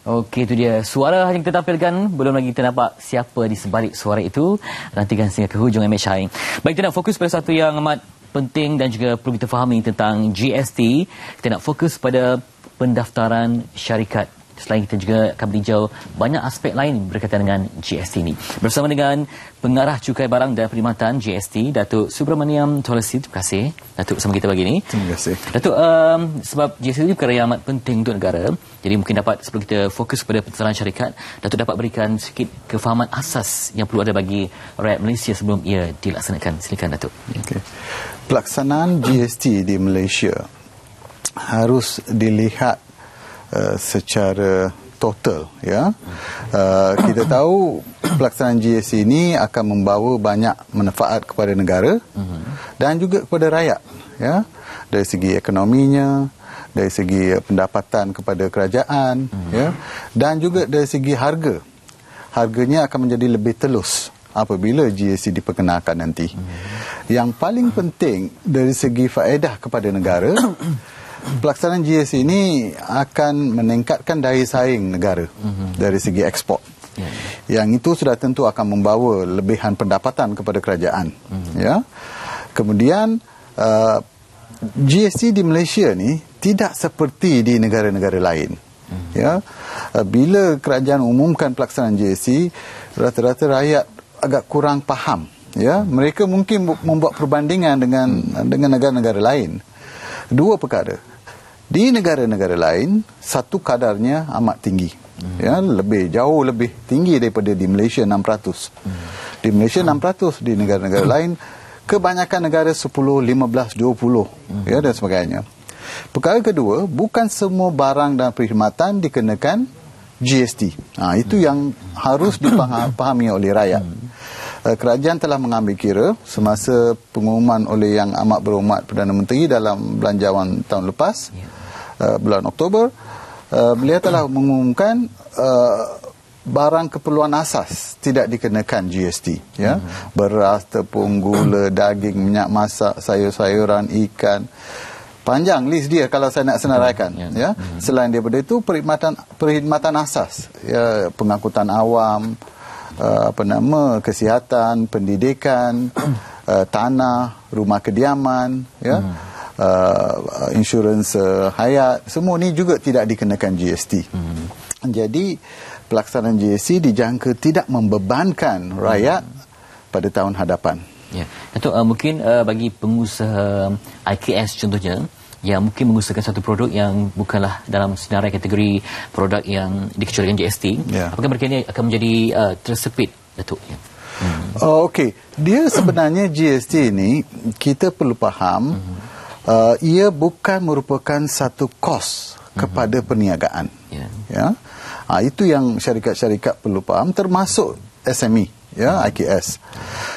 Okey, itu dia suara yang kita tampilkan. Belum lagi kita nampak siapa di sebalik suara itu. Nantikan sehingga ke hujung image hari. Baik, kita nak fokus pada satu yang amat penting dan juga perlu kita fahami tentang GST. Kita nak fokus pada pendaftaran syarikat. Selain kita juga akan meninjau banyak aspek lain berkaitan dengan GST ini. Bersama dengan Pengarah Cukai Barang dan Perkhidmatan GST, Datuk Subramaniam Tolasi. Terima kasih Datuk bersama kita pagi ini. Terima kasih. Datuk, sebab GST ini perkara yang amat penting untuk negara. Jadi mungkin dapat sebelum kita fokus pada pendaftaran syarikat, Datuk dapat berikan sedikit kefahaman asas yang perlu ada bagi rakyat Malaysia sebelum ia dilaksanakan. Silakan Datuk. Okay. Pelaksanaan GST di Malaysia harus dilihat secara total, ya. Kita tahu pelaksanaan GST ini akan membawa banyak manfaat kepada negara dan juga kepada rakyat, ya, dari segi ekonominya, dari segi pendapatan kepada kerajaan, ya, dan juga dari segi harganya akan menjadi lebih telus apabila GST diperkenalkan nanti. Yang paling penting dari segi faedah kepada negara, pelaksanaan GST ini akan meningkatkan daya saing negara dari segi ekspor. Yang itu sudah tentu akan membawa lebihan pendapatan kepada kerajaan. Ya. Kemudian GST di Malaysia ni tidak seperti di negara-negara lain. Ya. Bila kerajaan umumkan pelaksanaan GST, rata-rata rakyat agak kurang faham. Ya. Mereka mungkin membuat perbandingan dengan negara-negara lain. Dua perkara. Di negara-negara lain, satu kadarnya amat tinggi. Ya, jauh lebih tinggi daripada di Malaysia 600. Di Malaysia 600, di negara-negara lain kebanyakan negara 10, 15, 20, ya, dan sebagainya. Perkara kedua, bukan semua barang dan perkhidmatan dikenakan GST. Itu yang harus dipahami oleh rakyat. Kerajaan telah mengambil kira semasa pengumuman oleh Yang Amat Berhormat Perdana Menteri dalam belanjawan tahun lepas, bulan Oktober, beliau telah mengumumkan barang keperluan asas tidak dikenakan GST, ya. Beras, tepung, gula, daging, minyak masak, sayur-sayuran, ikan. Panjang list dia kalau saya nak senaraikan, ya. Selain daripada itu, perkhidmatan asas, ya, pengangkutan awam, kesihatan, pendidikan, tanah, rumah kediaman, ya, insurans hayat, semua ni juga tidak dikenakan GST. Jadi pelaksanaan GST dijangka tidak membebankan rakyat pada tahun hadapan. Ya, Datuk, mungkin bagi pengusaha IKS contohnya, yang mungkin mengusahakan satu produk yang bukanlah dalam senarai kategori produk yang dikecualikan GST, apakah mereka ini akan menjadi tersepit, Datuk? Ya. Okey, dia sebenarnya GST ini kita perlu faham, ia bukan merupakan satu kos kepada perniagaan. Ya. Itu yang syarikat-syarikat perlu faham, termasuk SME, ya, IKS.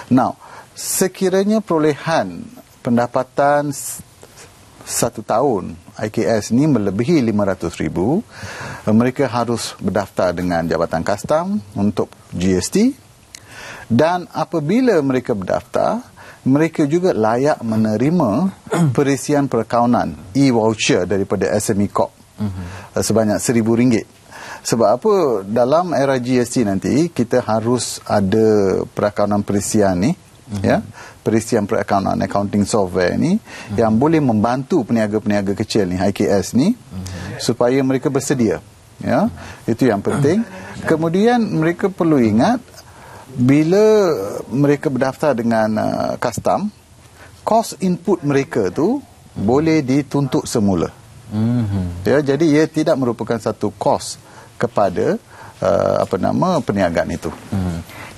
Now, sekiranya perolehan pendapatan satu tahun IKS ni melebihi 500,000, mereka harus berdaftar dengan Jabatan Kastam untuk GST, dan apabila mereka berdaftar, mereka juga layak menerima perisian perakaunan e-voucher daripada SME Corp sebanyak RM1,000. Sebab apa? Dalam era GST nanti kita harus ada perakaunan perisian ni, ya, perisian perakaunan accounting software ni yang boleh membantu peniaga-peniaga kecil ni, IKS ni, supaya mereka bersedia, ya. Itu yang penting. Kemudian mereka perlu ingat, bila mereka berdaftar dengan custom, kos input mereka tu boleh dituntut semula. Ya, jadi ia tidak merupakan satu kos kepada perniagaan itu.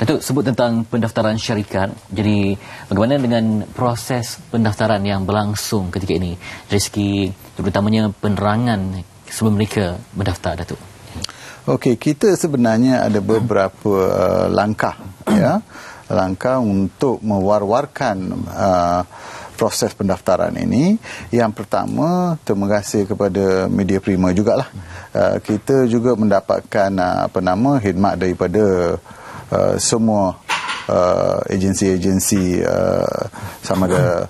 Datuk sebut tentang pendaftaran syarikat. Jadi bagaimana dengan proses pendaftaran yang berlangsung ketika ini dari segi terutamanya penerangan sebelum mereka mendaftar, Datuk? Okey, kita sebenarnya ada beberapa langkah, ya, langkah untuk mewar-warkan proses pendaftaran ini. Yang pertama, terima kasih kepada Media Prima jugalah. Kita juga mendapatkan khidmat daripada semua agensi-agensi sama ada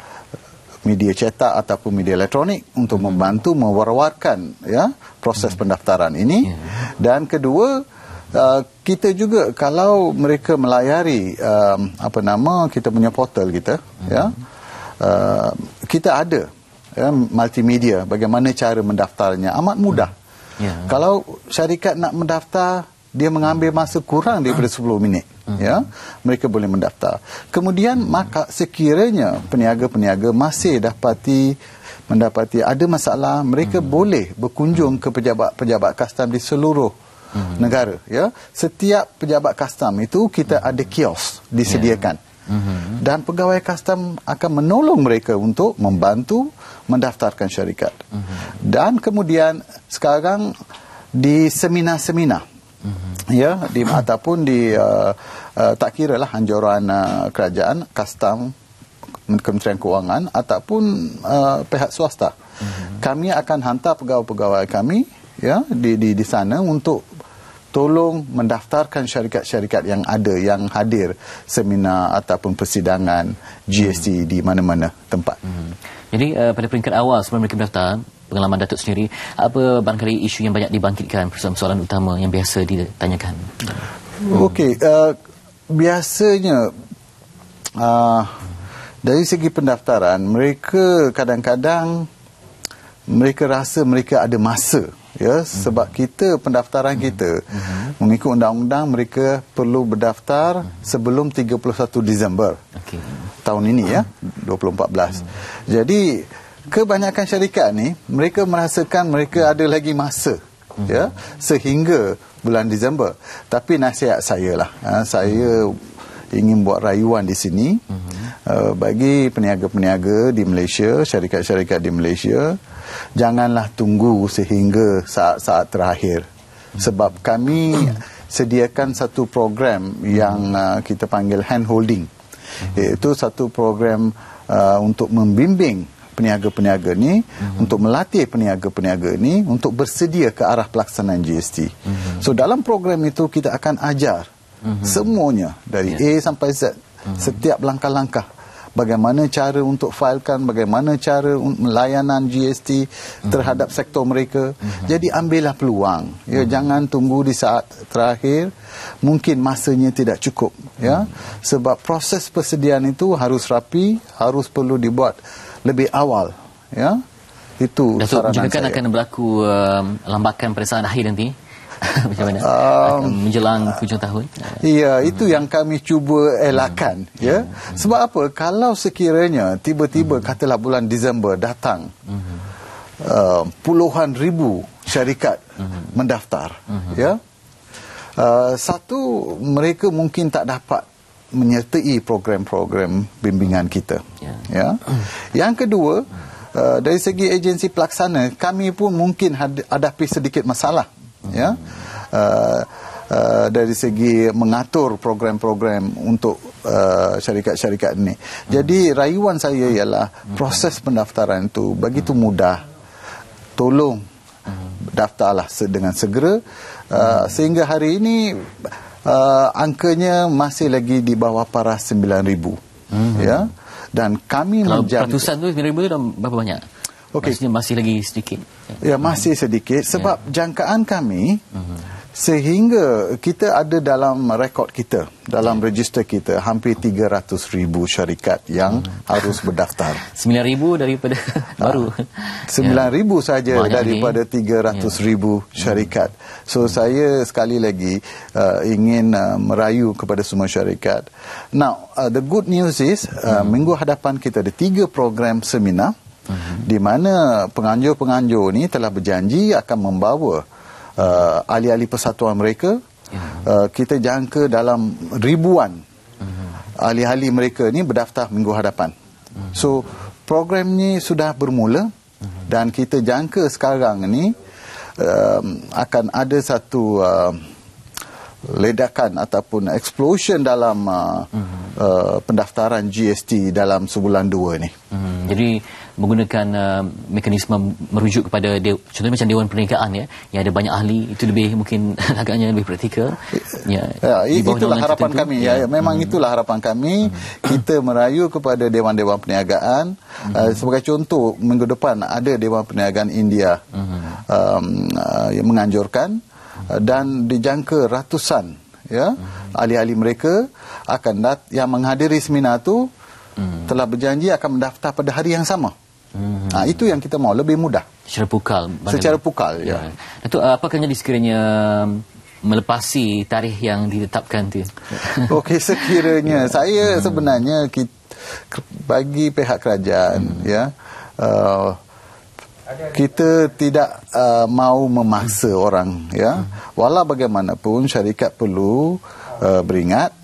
media cetak ataupun media elektronik untuk membantu mewar-warkan, ya, proses pendaftaran ini. Dan kedua, kita juga kalau mereka melayari kita punya portal kita, ya, kita ada multimedia, bagaimana cara mendaftarnya amat mudah. Kalau syarikat nak mendaftar, dia mengambil masa kurang daripada 10 minit. Ya, mereka boleh mendaftar. Kemudian maka sekiranya peniaga-peniaga masih mendapati ada masalah, mereka boleh berkunjung ke pejabat custom di seluruh negara. Ya, setiap pejabat custom itu kita ada kios disediakan. Dan pegawai custom akan menolong mereka untuk membantu mendaftarkan syarikat. Dan kemudian sekarang di seminar-seminar, ya, ataupun di tak kira lah anjuran kerajaan, custom, Kementerian Kewangan ataupun pihak swasta, kami akan hantar pegawai-pegawai kami, ya, di sana untuk tolong mendaftarkan syarikat-syarikat yang ada, yang hadir seminar ataupun persidangan GST di mana-mana tempat. Jadi pada peringkat awal sebelum mereka mendaftar, pengalaman Datuk sendiri, apa barangkali isu yang banyak dibangkitkan, persoalan utama yang biasa ditanyakan? Okey, biasanya dari segi pendaftaran, mereka kadang-kadang mereka rasa mereka ada masa, ya, sebab kita pendaftaran kita mengikut undang-undang mereka perlu berdaftar sebelum 31 Disember tahun ini, ya, 2014. Jadi kebanyakan syarikat ni mereka merasakan mereka ada lagi masa, ya, sehingga bulan Disember. Tapi nasihat saya lah, saya ingin buat rayuan di sini bagi peniaga-peniaga di Malaysia, syarikat-syarikat di Malaysia, janganlah tunggu sehingga saat-saat terakhir. Sebab kami sediakan satu program yang kita panggil hand holding, iaitu satu program untuk membimbing peniaga-peniaga ni, untuk melatih peniaga-peniaga ni untuk bersedia ke arah pelaksanaan GST. So dalam program itu kita akan ajar semuanya dari A sampai Z, setiap langkah-langkah, bagaimana cara untuk filekan, bagaimana cara melayanan GST terhadap sektor mereka. Jadi ambillah peluang, ya, jangan tunggu di saat terakhir, mungkin masanya tidak cukup, ya, sebab proses persediaan itu harus rapi, harus perlu dibuat lebih awal, ya. Itu Datuk, saranan juga kan saya. akan berlaku lambakan pada saat akhir nanti. Macam mana? Menjelang hujung tahun. Ya, itu yang kami cuba elakkan, ya. Sebab apa? Kalau sekiranya tiba-tiba katalah bulan Disember datang, puluhan ribu syarikat mendaftar, ya. Satu, mereka mungkin tak dapat menyertai program-program bimbingan kita, ya. Yang kedua, dari segi agensi pelaksana, kami pun mungkin hadapi sedikit masalah, ya, dari segi mengatur program-program untuk syarikat-syarikat ini. Jadi rayuan saya ialah proses pendaftaran itu begitu mudah. Tolong daftarlah dengan segera, sehingga hari ini angkanya masih lagi di bawah paras 9,000, ya. Dan kami kalau peratusan tu 9,000 tu dah berapa banyak? Maksudnya masih lagi sedikit. Ya, masih sedikit sebab jangkaan kami sehingga kita ada dalam rekod kita, dalam register kita hampir 300,000 syarikat yang harus berdaftar. 9,000 daripada baru. 9,000 saja daripada 300,000 syarikat. So saya sekali lagi ingin merayu kepada semua syarikat. Now, the good news is minggu hadapan kita ada 3 program seminar di mana penganjur-penganjur ni telah berjanji akan membawa ahli-ahli persatuan mereka. Kita jangka dalam ribuan ahli-ahli mereka ni berdaftar minggu hadapan. So program ni sudah bermula dan kita jangka sekarang ni akan ada satu ledakan ataupun explosion dalam pendaftaran GST dalam sebulan 2 ni. Jadi menggunakan mekanisme merujuk kepada contohnya macam Dewan Perniagaan, ya, yang ada banyak ahli, itu lebih mungkin agaknya lebih praktikal. Itulah harapan kami. Memang itulah harapan kami. Kita merayu kepada Dewan-Dewan Perniagaan. Sebagai contoh, minggu depan ada Dewan Perniagaan India yang menganjurkan dan dijangka ratusan ya ahli-ahli mereka akan yang menghadiri seminar tu telah berjanji akan mendaftar pada hari yang sama. Itu yang kita mahu, lebih mudah. Secara pukal. Secara pukal, ya. Itu apakah jadi sekiranya melepasi tarikh yang ditetapkan tu? Okey, sekiranya saya sebenarnya bagi pihak kerajaan ya kita tidak mahu memaksa orang ya. Walau bagaimanapun syarikat perlu beringat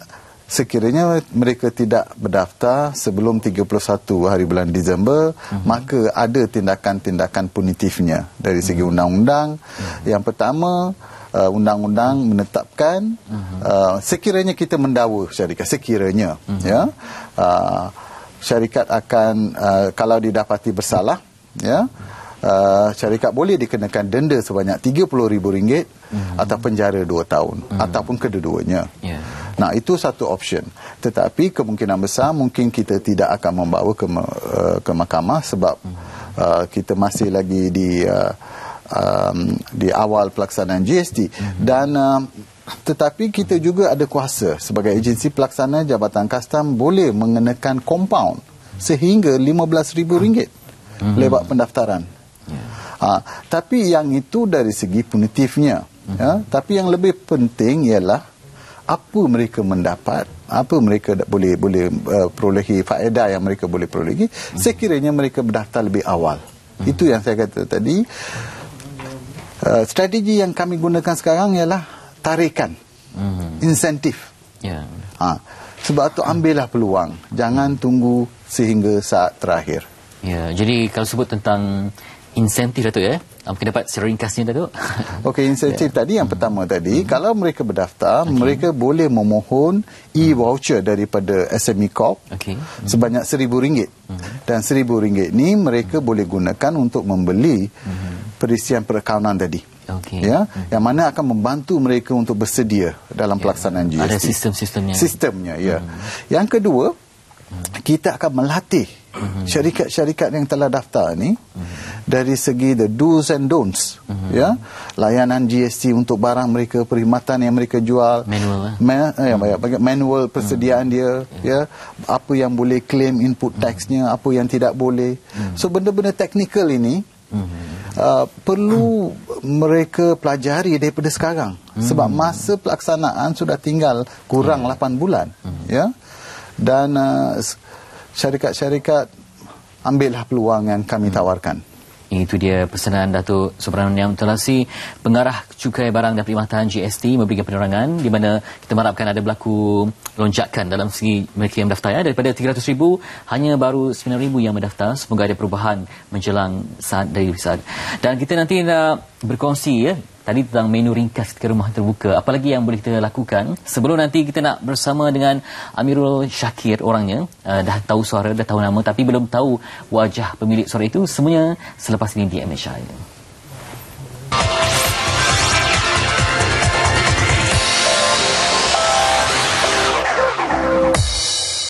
sekiranya mereka tidak berdaftar sebelum 31 hari bulan Disember, maka ada tindakan-tindakan punitifnya dari segi undang-undang. Yang pertama, undang-undang menetapkan sekiranya kita mendakwa syarikat, sekiranya ya syarikat akan kalau didapati bersalah ya syarikat boleh dikenakan denda sebanyak RM30,000 atau penjara 2 tahun ataupun kedua-duanya. Nah, itu satu option. Tetapi kemungkinan besar mungkin kita tidak akan membawa ke mahkamah sebab kita masih lagi di awal pelaksanaan GST dan tetapi kita juga ada kuasa sebagai agensi pelaksana Jabatan Kastam boleh mengenakan kompaun sehingga RM15,000 lewat pendaftaran. Tapi yang itu dari segi punitifnya ya. Tapi yang lebih penting ialah apa mereka mendapat, apa mereka boleh perolehi, faedah yang mereka boleh perolehi sekiranya mereka berdaftar lebih awal. Itu yang saya kata tadi. Strategi yang kami gunakan sekarang ialah tarikan, insentif. Sebab tu ambillah peluang, jangan tunggu sehingga saat terakhir. Jadi kalau sebut tentang insentif Datuk ya, mungkin dapat secara ringkasnya Datuk. Okey, insentif tadi yang pertama tadi, kalau mereka berdaftar, mereka boleh memohon e-voucher daripada SME Corp sebanyak RM1,000. Dan RM1,000 ni mereka boleh gunakan untuk membeli perisian perakaunan tadi. Ya, yang mana akan membantu mereka untuk bersedia dalam pelaksanaan GST. Ada sistemnya. Ya. Yang kedua, kita akan melatih syarikat-syarikat yang telah daftar ni dari segi the do's and don'ts ya, layanan GST untuk barang mereka, perkhidmatan yang mereka jual, manual persediaan dia ya, apa yang boleh claim input taxnya, apa yang tidak boleh. So benda-benda teknikal ini perlu mereka pelajari daripada sekarang sebab masa pelaksanaan sudah tinggal kurang 8 bulan ya. Dan syarikat-syarikat ambillah peluang yang kami tawarkan. Itu dia pesanan Datuk Subrahmanyam Muttalasi, Pengarah Cukai Barang dan Perkhidmatan GST, memberikan penerangan di mana kita mengharapkan ada berlaku lonjakan dalam segi mereka yang mendaftar ya. Daripada 300,000 hanya baru 9,000 yang mendaftar. Semoga ada perubahan menjelang saat dari saat. Dan kita nanti nak berkongsi ya tadi tentang menu ringkas ketika rumah terbuka. Apa lagi yang boleh kita lakukan? Sebelum nanti kita nak bersama dengan Amirul Syakir orangnya. Dah tahu suara, dah tahu nama tapi belum tahu wajah pemilik suara itu. Semuanya selepas ini di MHI.